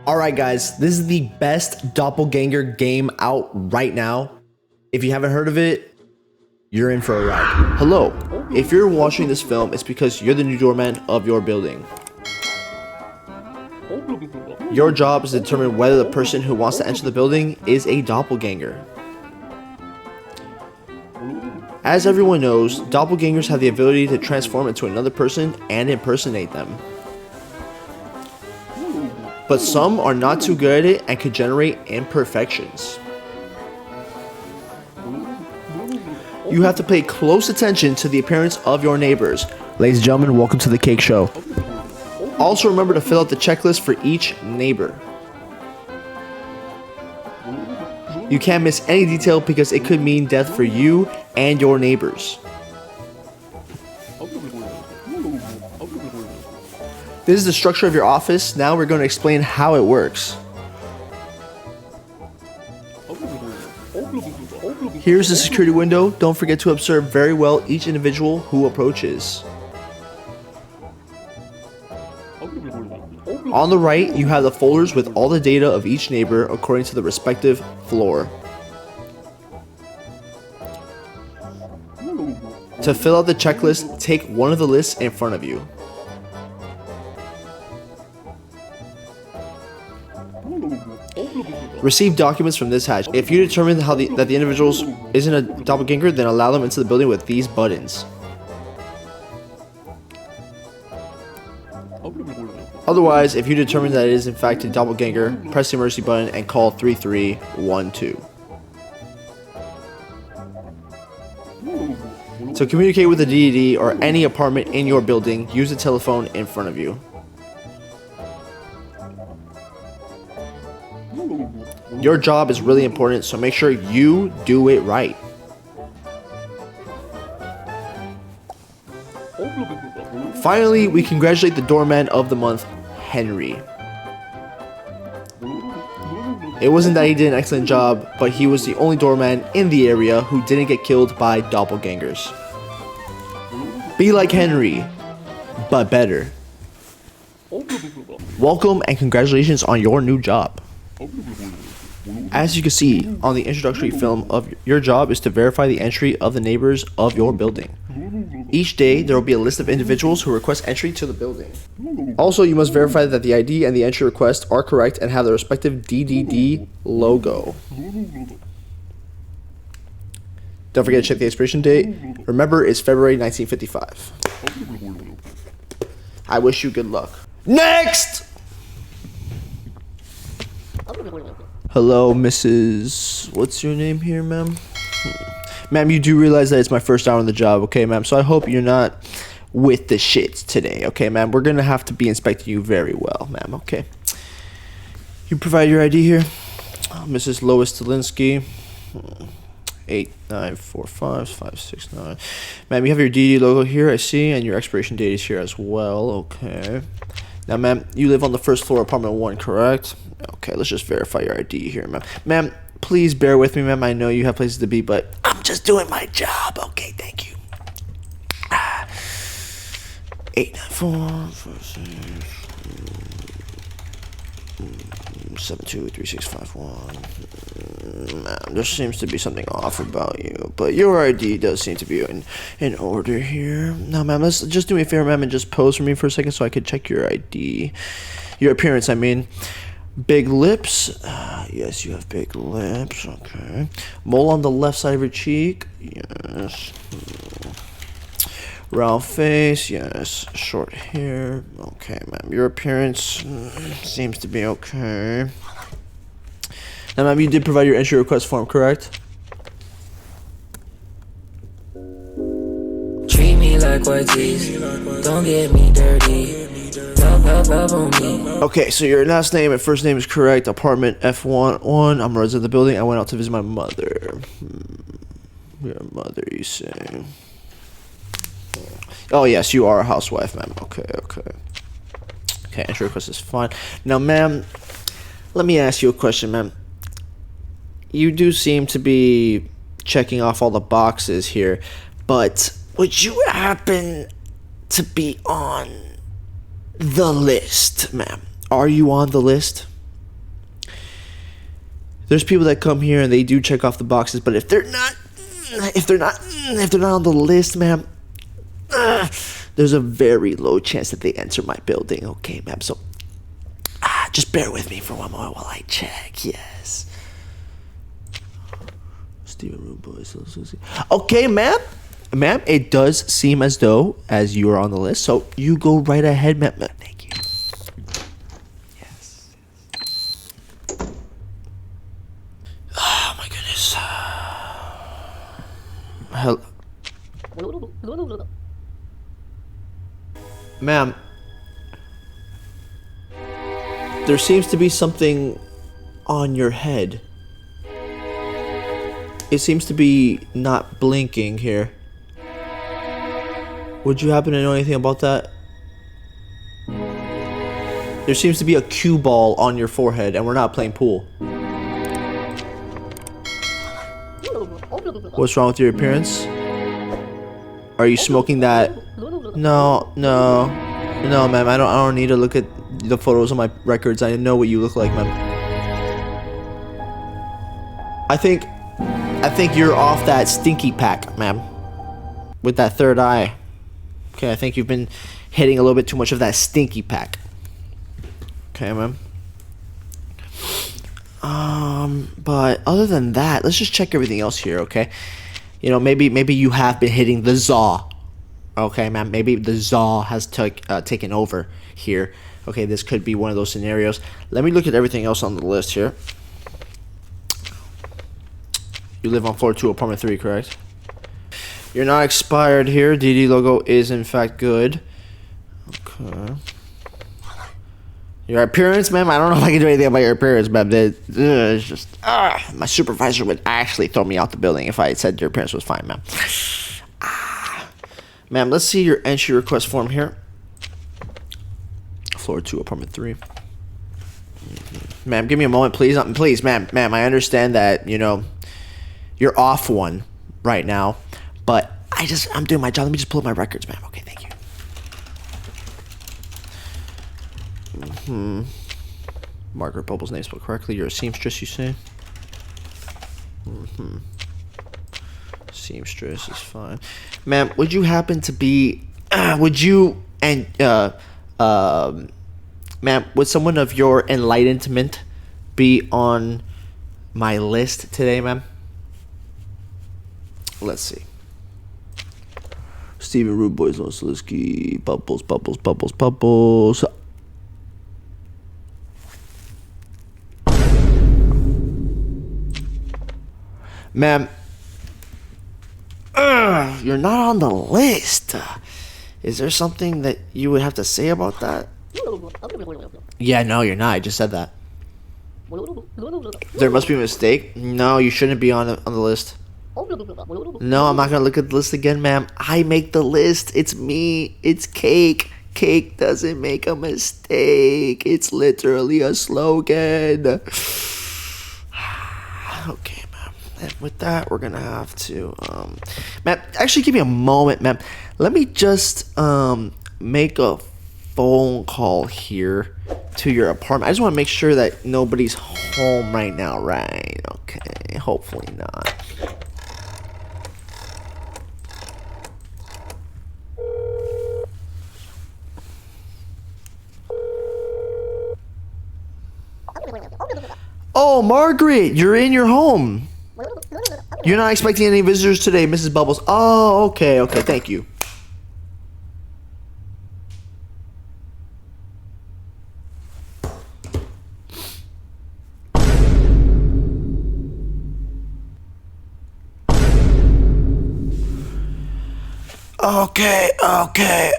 Alright guys, this is the best doppelganger game out right now. If you haven't heard of it, you're in for a ride. Hello, if you're watching this film, it's because you're the new doorman of your building. Your job is to determine whether the person who wants to enter the building is a doppelganger. As everyone knows, doppelgangers have the ability to transform into another person and impersonate them. But some are not too good at it and could generate imperfections. You have to pay close attention to the appearance of your neighbors. Ladies and gentlemen, welcome to the cake show. Also remember to fill out the checklist for each neighbor. You can't miss any detail because it could mean death for you and your neighbors. This is the structure of your office. Now we're going to explain how it works. Here's the security window. Don't forget to observe very well each individual who approaches. On the right, you have the folders with all the data of each neighbor according to the respective floor. To fill out the checklist, take one of the lists in front of you. Receive documents from this hatch. If you determine that the individual isn't a doppelganger, then allow them into the building with these buttons. Otherwise, if you determine that it is in fact a doppelganger, press the emergency button and call 3312. To communicate with the DDD or any apartment in your building, use the telephone in front of you. Your job is really important, so make sure you do it right. Finally, we congratulate the doorman of the month, Henry. It wasn't that he did an excellent job, but he was the only doorman in the area who didn't get killed by doppelgangers. Be like Henry, but better. Welcome and congratulations on your new job. As you can see on the introductory film of your job is to verify the entry of the neighbors of your building. Each day there will be a list of individuals who request entry to the building. Also, you must verify that the ID and the entry request are correct and have the respective DDD logo. Don't forget to check the expiration date. Remember, it's February 1955. I wish you good luck. Next! Hello, Mrs. What's your name here, ma'am? Ma'am, you do realize that it's my first hour on the job, okay, ma'am? So I hope you're not with the shits today, okay, ma'am? We're gonna have to be inspecting you very well, ma'am, okay? You provide your ID here. Mrs. Lois Delinsky. 8945569. Ma'am, you have your DD logo here, I see, and your expiration date is here as well, okay. Now, ma'am, you live on the first floor, apartment 1, correct? Okay, let's just verify your ID here, ma'am. Ma'am, please bear with me, ma'am. I know you have places to be, but I'm just doing my job. Okay, thank you. 894-723651. Ma'am, there seems to be something off about you, but your ID does seem to be in order here. Now, ma'am, let's just do me a favor, ma'am, and just pose for me for a second so I could check your ID. Your appearance, I mean. Big lips. Yes, you have big lips. Okay. Mole on the left side of your cheek. Yes. Round face. Yes. Short hair. Okay, ma'am. Your appearance seems to be okay. Now, ma'am, you did provide your entry request form, correct? Treat me like white tees. Don't get me dirty. Okay, so your last name and first name is correct. Apartment F1. I'm a resident of the building. I went out to visit my mother. Your mother, you say? Oh, yes, you are a housewife, ma'am. Okay. Okay, entry request is fine. Now, ma'am, let me ask you a question, ma'am. You do seem to be checking off all the boxes here, but would you happen to be on the list, ma'am? Are you on the list? There's people that come here and they do check off the boxes, but if they're not on the list, ma'am, there's a very low chance that they enter my building. Okay, ma'am. So just bear with me for one moment while I check. Yes. Stephen Rud Boy. Okay, ma'am. Ma'am, it does seem as though as you are on the list, so you go right ahead, ma'am. Thank you. Yes. Oh my goodness. Hello. Ma'am, there seems to be something on your head. It seems to be not blinking here. Would you happen to know anything about that? There seems to be a cue ball on your forehead, and we're not playing pool. What's wrong with your appearance? Are you smoking that? No, ma'am. I don't need to look at the photos on my records. I know what you look like, ma'am. I think you're off that stinky pack, ma'am. With that third eye. Okay, I think you've been hitting a little bit too much of that stinky pack. Okay, ma'am. But other than that, let's just check everything else here, okay? You know, maybe you have been hitting the zaw. Okay, ma'am. Maybe the zaw has taken over here. Okay, this could be one of those scenarios. Let me look at everything else on the list here. You live on floor 2, apartment 3, correct? You're not expired here. DD logo is in fact good. Okay. Your appearance, ma'am? I don't know if I can do anything about your appearance, ma'am. It's just... my supervisor would actually throw me out the building if I had said your appearance was fine, ma'am. Ma'am, let's see your entry request form here. Floor 2, apartment 3. Ma'am, give me a moment, please. Please, ma'am, I understand that, you know, you're off one right now, but I'm doing my job. Let me just pull up my records, ma'am. Okay, thank you. Margaret Bubbles' name spelled correctly. You're a seamstress, you say? Seamstress is fine. Ma'am, would you happen to be... ma'am, would someone of your enlightenment be on my list today, ma'am? Let's see. Stephen Rud Boy, Delinsky, Bubbles. Ma'am, you're not on the list. Is there something that you would have to say about that? Yeah, no, you're not. I just said that. There must be a mistake. No, you shouldn't be on the list. No, I'm not gonna look at the list again, ma'am. I make the list. It's me. It's Cake. Cake doesn't make a mistake. It's literally a slogan. Okay, ma'am. And with that, we're gonna have to, ma'am, actually give me a moment, ma'am. Let me just, make a phone call here to your apartment. I just want to make sure that nobody's home right now, right? Okay, hopefully not. Oh, Margaret, you're in your home. You're not expecting any visitors today, Mrs. Bubbles. Oh, okay, thank you.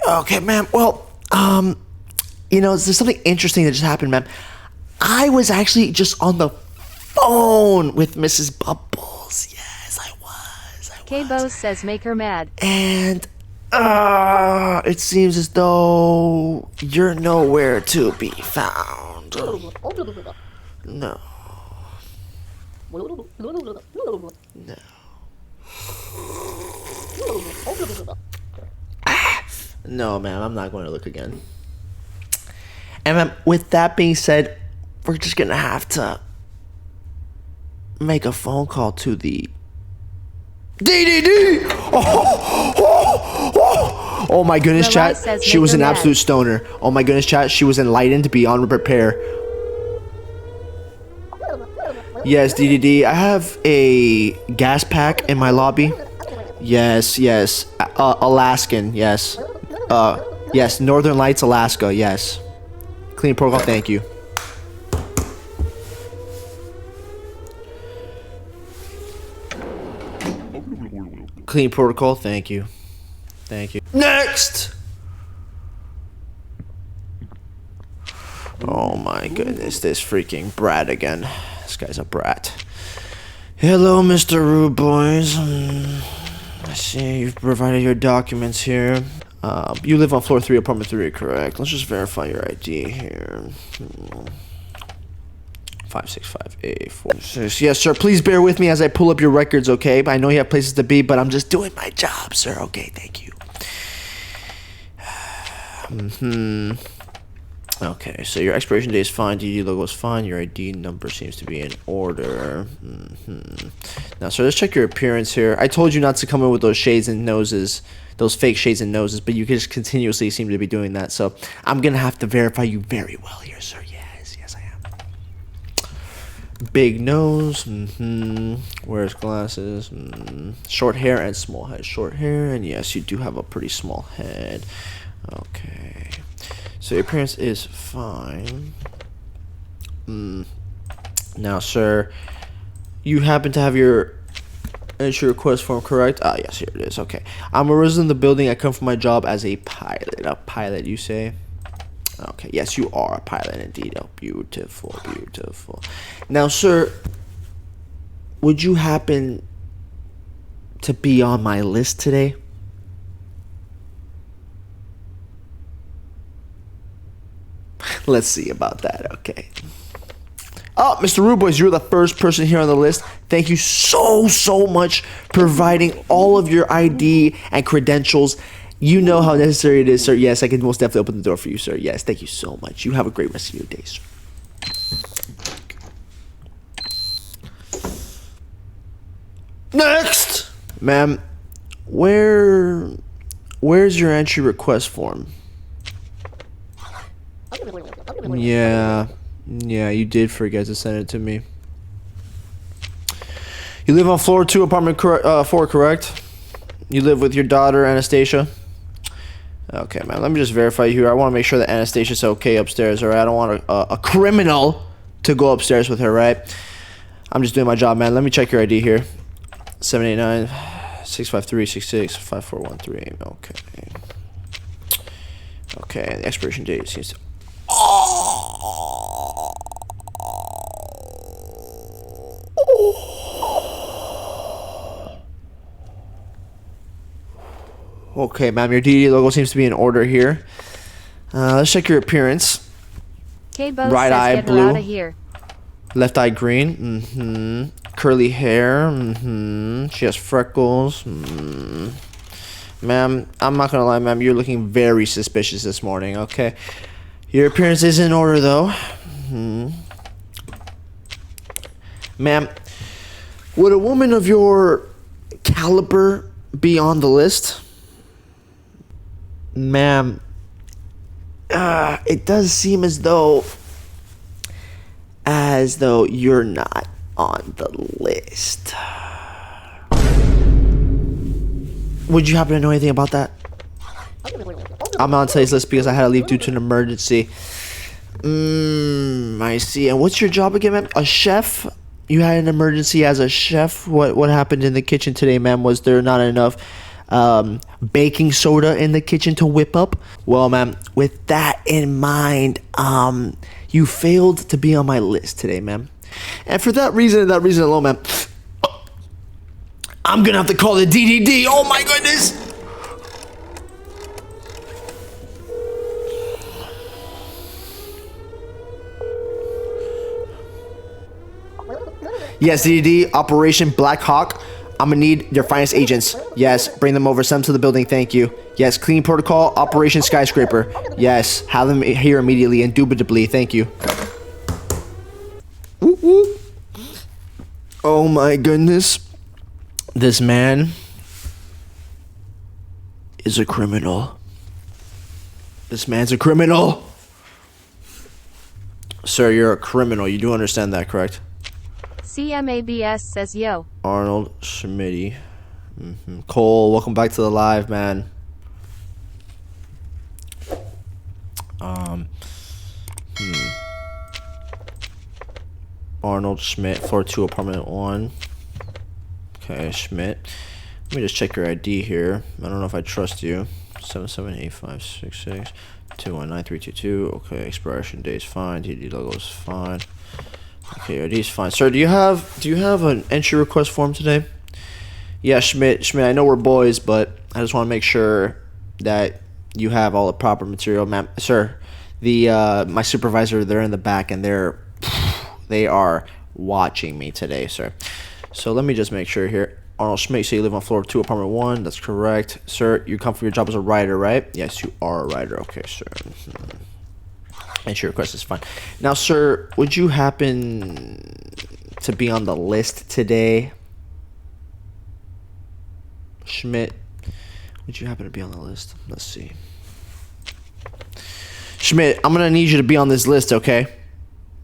Okay, ma'am. Well, you know, there's something interesting that just happened, ma'am. I was actually just on the phone with Mrs. Bubbles. Yes, I was. K-Bose says make her mad. And, it seems as though you're nowhere to be found. No. No, ma'am, I'm not going to look again. And ma'am, with that being said, we're just gonna have to make a phone call to the DDD. Oh my goodness, chat. She was an absolute stoner. Oh my goodness, chat. She was enlightened beyond repair. Yes, DDD. I have a gas pack in my lobby. Yes. Alaskan. Yes. Yes. Northern Lights, Alaska. Yes. Clean protocol. Thank you. Clean protocol. Thank you. Thank you. Next. Oh my goodness, this freaking brat again. This guy's a brat. Hello, Mr. Rud Boys. I see you've provided your documents here. You live on floor 3, apartment 3, correct? Let's just verify your ID here. 565A46. Yes, sir. Please bear with me as I pull up your records, okay? I know you have places to be, but I'm just doing my job, sir. Okay, thank you. Okay, so your expiration date is fine, DD logo is fine, your ID number seems to be in order. Now, so let's check your appearance here. I told you not to come in with those shades and noses, those fake shades and noses, but you just continuously seem to be doing that. So I'm gonna have to verify you very well here, sir. Yes, I am. Big nose. Wears glasses. Short hair and small head. Short hair, and yes, you do have a pretty small head. Okay. So your appearance is fine. Now, sir, you happen to have your entry request form correct? Ah, yes, here it is. Okay. I'm a resident of the building. I come from my job as a pilot. A pilot, you say? Okay. Yes, you are a pilot indeed. Oh, beautiful, beautiful. Now, sir, would you happen to be on my list today? Let's see about that. Okay. Oh, Mr. Rud Boys, you're the first person here on the list. Thank you so much providing all of your ID and credentials. You know how necessary it is, sir. Yes, I can most definitely open the door for you, sir. Yes, thank you so much. You have a great rest of your day, sir. Next, ma'am, where's your entry request form? Yeah, you did forget to send it to me. You live on floor 2, apartment 4, correct? You live with your daughter, Anastasia? Okay, man, let me just verify you here. I want to make sure that Anastasia's okay upstairs, alright? I don't want a criminal to go upstairs with her, right? I'm just doing my job, man. Let me check your ID here. 789-653-66-5413. Okay. Okay, and the expiration date seems to... Okay, ma'am, your DD logo seems to be in order here. Let's check your appearance. Right eye blue. Here. Left eye green. Curly hair. She has freckles. Ma'am, I'm not gonna lie, ma'am, you're looking very suspicious this morning, okay? Your appearance is in order, though. Ma'am, would a woman of your caliber be on the list? Ma'am, it does seem as though you're not on the list. Would you happen to know anything about that? I'm on today's list because I had to leave due to an emergency. I see. And what's your job again, ma'am? A chef? You had an emergency as a chef? What happened in the kitchen today, ma'am? Was there not enough baking soda in the kitchen to whip up? Well, ma'am, with that in mind, you failed to be on my list today, ma'am. And for that reason and that reason alone, ma'am, I'm gonna have to call the DDD. Oh my goodness! Yes, DDD, Operation Black Hawk. I'm gonna need your finest agents. Yes, bring them over. Send them to the building. Thank you. Yes, clean protocol. Operation Skyscraper. Yes, have them here immediately. Indubitably. Thank you. Whoop, whoop. Oh my goodness. This man is a criminal. This man's a criminal. Sir, you're a criminal. You do understand that, correct? CMABS says yo. Arnold, Schmidt. Cole, welcome back to the live, man. Arnold, Schmidt, floor 2, apartment 1. Okay, Schmidt. Let me just check your ID here. I don't know if I trust you. 77856621932. Okay, expiration date is fine. TD logo is fine. Okay, ID is fine. Sir, do you have an entry request form today? Yeah, Schmidt, I know we're boys, but I just want to make sure that you have all the proper material, ma'am. Sir, my supervisor, they're in the back and they are watching me today, sir. So let me just make sure here. Arnold Schmidt, so you live on floor 2, apartment 1. That's correct. Sir, you come from your job as a writer, right? Yes, you are a writer. Okay, sir. Entry request is fine. Now, sir, would you happen to be on the list today? Schmidt, would you happen to be on the list? Let's see. Schmidt, I'm gonna need you to be on this list, okay?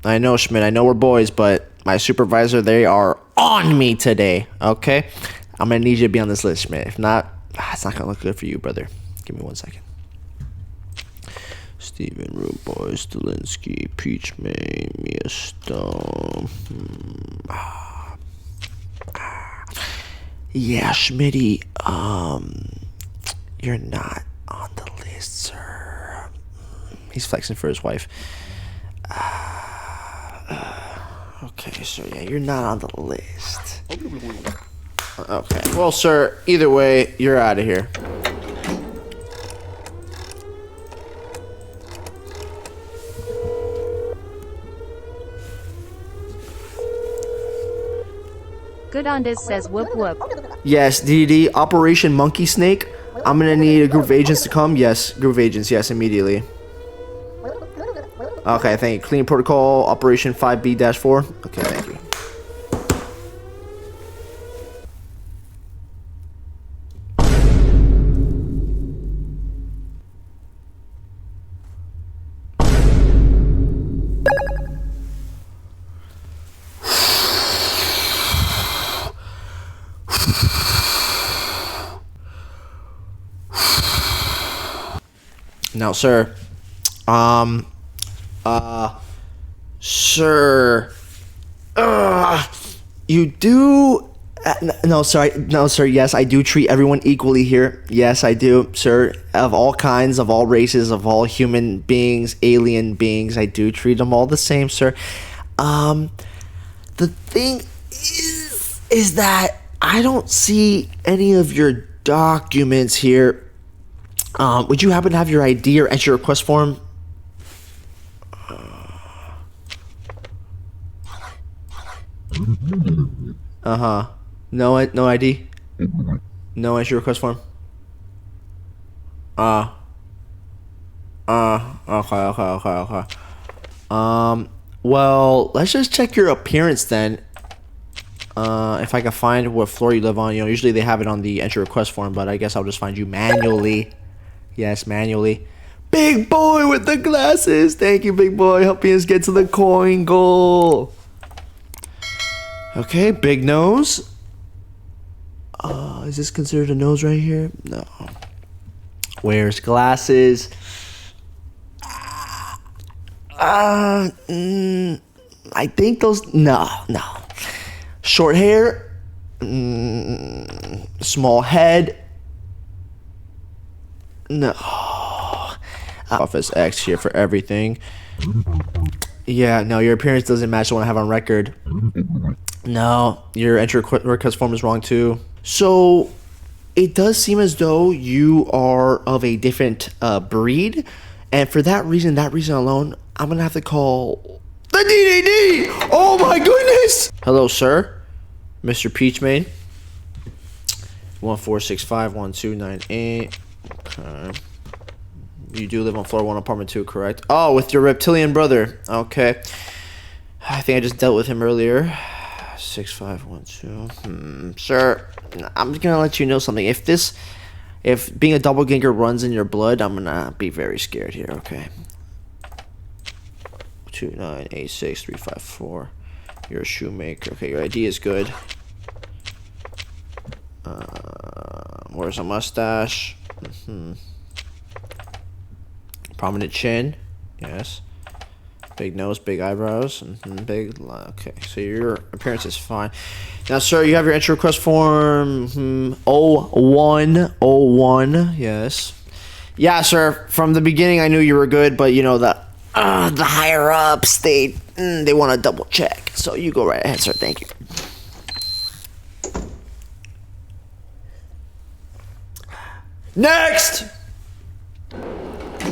I know, Schmidt, I know we're boys, but my supervisor, they are on me today, okay? I'm gonna need you to be on this list, Schmidt. If not, it's not gonna look good for you, brother. Give me 1 second. Steven, Rud Boy, Delinsky, Peach May, Mia Stone. Yeah, Schmitty, you're not on the list, sir. He's flexing for his wife. Okay, so yeah, you're not on the list. Okay, well, sir, either way, you're out of here. Good on this says whoop whoop. Yes, DD, Operation Monkey Snake. I'm gonna need a group of agents to come. Yes, group of agents, yes, immediately. Okay, thank you. Clean protocol, Operation 5B-4. Okay, thank you. Now, sir, sir, you do, no, sir, yes, I do treat everyone equally here. Yes, I do, sir, of all kinds, of all races, of all human beings, alien beings, I do treat them all the same, sir. The thing is that I don't see any of your documents here. Would you happen to have your ID or entry request form? No ID? No entry request form? Okay. Well, let's just check your appearance then. If I can find what floor you live on, usually they have it on the entry request form, but I guess I'll just find you manually. Yes, manually. Big boy with the glasses. Thank you, big boy, helping us get to the coin goal. Okay, big nose. Is this considered a nose right here? No. Wears glasses. I think those. No. Short hair. Small head. No. Office X here for everything. Yeah, no, your appearance doesn't match the one I have on record. No, your entry request form is wrong too. So, it does seem as though you are of a different breed. And for that reason alone, I'm going to have to call the DDD. Oh my goodness. Hello, sir. Mr. Peachman. 14651298. Okay. You do live on floor 1, apartment 2, correct? Oh, with your reptilian brother. Okay. I think I just dealt with him earlier. 6512. Sir, I'm gonna let you know something. If being a doppelganger runs in your blood, I'm gonna be very scared here. Okay. 2986354. You're a shoemaker. Okay, your ID is good. Where's a mustache? Prominent chin. Yes. Big nose, big eyebrows, big. Okay, so your appearance is fine. Now, sir, you have your entry request form 0101. Yes. Yeah, sir. From the beginning, I knew you were good, but you know the higher ups they want to double check. So you go right ahead, sir. Thank you. Next.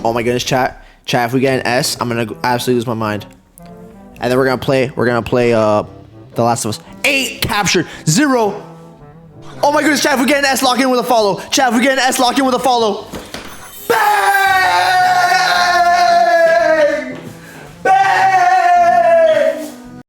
Oh my goodness, chat. Chat, if we get an S, I'm gonna absolutely lose my mind. And then we're gonna play The Last of Us. 8 captured, 0. Oh my goodness, chat, if we get an S, lock in with a follow. Chat, if we get an S, lock in with a follow. Bang!